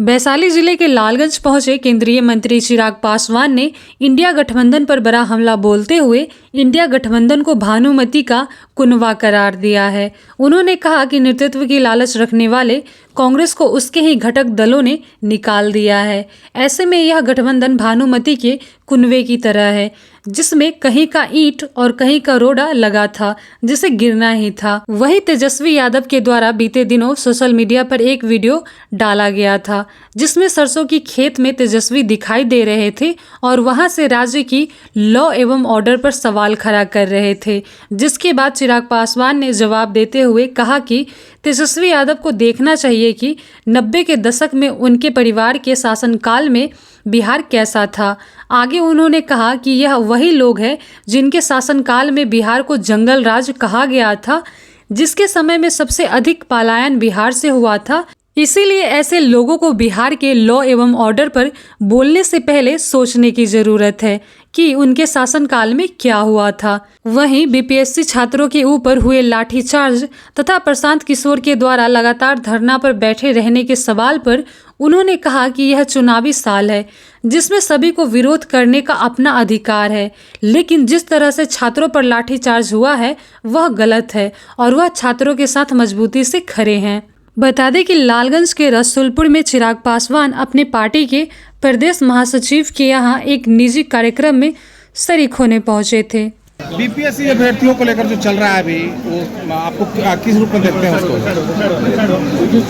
वैशाली जिले के लालगंज पहुंचे केंद्रीय मंत्री चिराग पासवान ने इंडिया गठबंधन पर बड़ा हमला बोलते हुए इंडिया गठबंधन को भानुमति का कुनवा करार दिया है। उन्होंने कहा कि नेतृत्व की लालच रखने वाले कांग्रेस को उसके ही घटक दलों ने निकाल दिया है। ऐसे में यह गठबंधन भानुमति के कुनवे की तरह है, जिसमें कहीं का ईंट और कहीं का रोड़ा लगा था, जिसे गिरना ही था। वहीं तेजस्वी यादव के द्वारा बीते दिनों सोशल मीडिया पर एक वीडियो डाला गया था, जिसमें सरसों की खेत में तेजस्वी दिखाई दे रहे थे और वहां से राज्य की लॉ एवं ऑर्डर पर सवाल खड़ा कर रहे थे। जिसके बाद चिराग पासवान ने जवाब देते हुए कहा कि तेजस्वी यादव को देखना चाहिए कि 90 के दशक में उनके परिवार के शासनकाल में बिहार कैसा था। आगे उन्होंने कहा कि यह वही लोग हैं जिनके शासनकाल में बिहार को जंगल राज कहा गया था, जिसके समय में सबसे अधिक पलायन बिहार से हुआ था। इसीलिए ऐसे लोगों को बिहार के लॉ एवं ऑर्डर पर बोलने से पहले सोचने की जरूरत है कि उनके शासनकाल में क्या हुआ था। वहीं बीपीएससी छात्रों के ऊपर हुए लाठीचार्ज तथा प्रशांत किशोर के द्वारा लगातार धरना पर बैठे रहने के सवाल पर उन्होंने कहा कि यह चुनावी साल है, जिसमें सभी को विरोध करने का अपना अधिकार है, लेकिन जिस तरह से छात्रों पर लाठीचार्ज हुआ है वह गलत है और वह छात्रों के साथ मजबूती से खड़े हैं। बता दें कि लालगंज के रसूलपुर में चिराग पासवान अपने पार्टी के प्रदेश महासचिव के यहाँ एक निजी कार्यक्रम में शरीक होने पहुंचे थे। बीपीएससी अभ्यर्थियों को लेकर जो चल रहा है अभी, वो आपको किस रूप में देखते हैं उसको?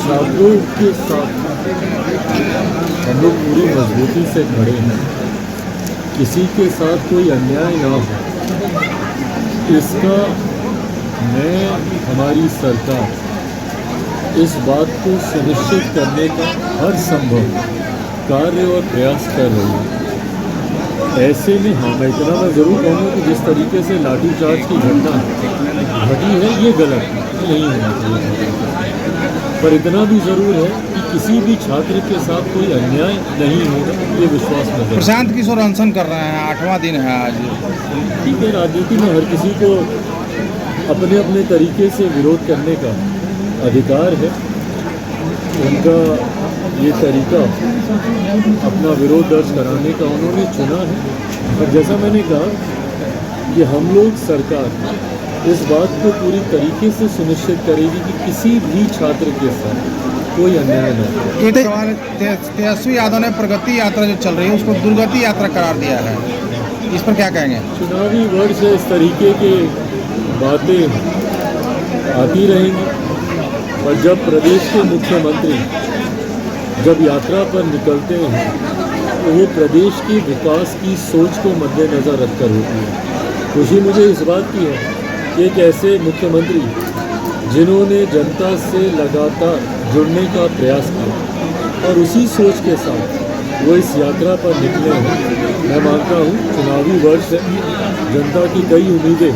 छात्रों के साथ हम लोग पूरी मजबूती से खड़े हैं, किसी के साथ कोई अन्याय ना हो, इसका मैं हमारी सरकार इस बात को सुनिश्चित करने का हर संभव कार्य और प्रयास कर रही है। ऐसे में मैं इतना ज़रूर कहूँगा कि जिस तरीके से लाठीचार्ज की घटना घटी है ये गलत नहीं होना चाहिए, पर इतना भी ज़रूर है कि किसी भी छात्र के साथ कोई अन्याय नहीं होगा, ये विश्वास नजर। प्रशांत किशोर अनशन कर रहे हैं, 8वां दिन है आज। ठीक है, राजनीति में हर किसी को अपने अपने तरीके से विरोध करने का अधिकार है। उनका ये तरीका अपना विरोध दर्ज कराने का उन्होंने चुना है, और जैसा मैंने कहा कि हम लोग सरकार इस बात को पूरी तरीके से सुनिश्चित करेगी कि किसी भी छात्र के साथ कोई अन्याय न हो। एक सवाल, तेजस्वी यादव ने प्रगति यात्रा जो चल रही है उसको दुर्गति यात्रा करार दिया है, इस पर क्या कहेंगे? चुनावी वर्ष इस तरीके की बातें आती रहेंगी, और जब प्रदेश के मुख्यमंत्री जब यात्रा पर निकलते हैं तो वो प्रदेश के विकास की सोच को मद्देनज़र रखकर होती है। खुशी मुझे इस बात की है कि एक ऐसे मुख्यमंत्री जिन्होंने जनता से लगातार जुड़ने का प्रयास किया और उसी सोच के साथ वो इस यात्रा पर निकले हैं। मैं मानता हूँ चुनावी वर्ष है, जनता की कई उम्मीदें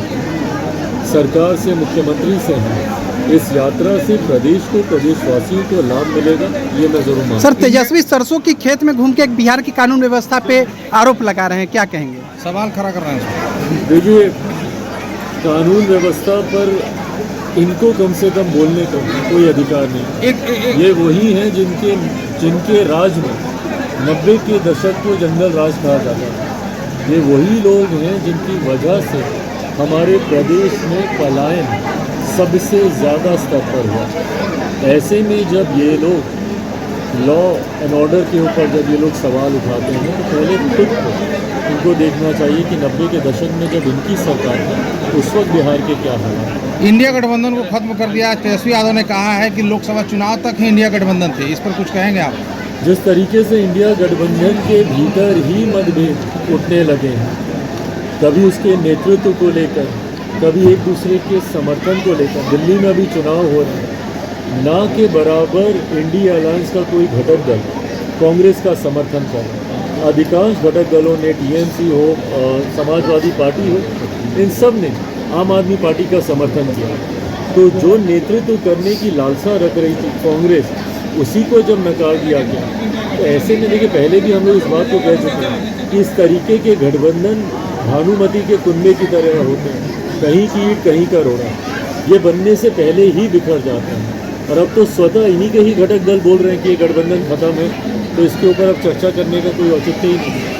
सरकार से, मुख्यमंत्री से हैं। इस यात्रा से प्रदेश को, प्रदेशवासियों को लाभ मिलेगा, ये मैं जरूर मानता हूं। सर, तेजस्वी सरसों की खेत में घूम के एक बिहार की कानून व्यवस्था पे आरोप लगा रहे हैं, क्या कहेंगे? सवाल खड़ा कर रहे हैं। देखिए, कानून व्यवस्था पर इनको कम से कम बोलने का कोई अधिकार नहीं। ये वही हैं जिनके राज में 90 के दशक को जंगल राज कहा जाता है। ये वही लोग हैं जिनकी वजह से हमारे प्रदेश में पलायन सबसे ज़्यादा स्तर पर हुआ। ऐसे में जब ये लोग लॉ एंड ऑर्डर के ऊपर जब ये लोग सवाल उठाते हैं तो पहले खुद को उनको देखना चाहिए कि 90 के दशक में जब इनकी सरकार थी उस वक्त बिहार के क्या हालात। इंडिया गठबंधन को खत्म कर दिया। तेजस्वी यादव ने कहा है कि लोकसभा चुनाव तक ही इंडिया गठबंधन थी, इस पर कुछ कहेंगे आप? जिस तरीके से इंडिया गठबंधन के भीतर ही मतभेद उठने लगे हैं, कभी उसके नेतृत्व को लेकर, कभी एक दूसरे के समर्थन को लेकर, दिल्ली में अभी चुनाव हो रहे हैं, ना के बराबर इंडिया अलायंस का कोई घटक दल कांग्रेस का समर्थन कर रहा है। अधिकांश घटक दलों ने, टीएमसी हो, समाजवादी पार्टी हो, इन सब ने आम आदमी पार्टी का समर्थन किया। तो जो नेतृत्व करने की लालसा रख रही थी कांग्रेस, उसी को जब नकार दिया गया, तो ऐसे में देखिए पहले भी हम लोग इस बात को कह चुके हैं कि इस तरीके के गठबंधन भानुमति के कुनबे की तरह होते हैं, कहीं की ईंट कहीं का रोड़ा, ये बनने से पहले ही बिखर जाते हैं। और अब तो स्वतः इन्हीं के ही घटक दल बोल रहे हैं कि ये गठबंधन खत्म है, तो इसके ऊपर अब चर्चा करने का कोई औचित्य ही नहीं।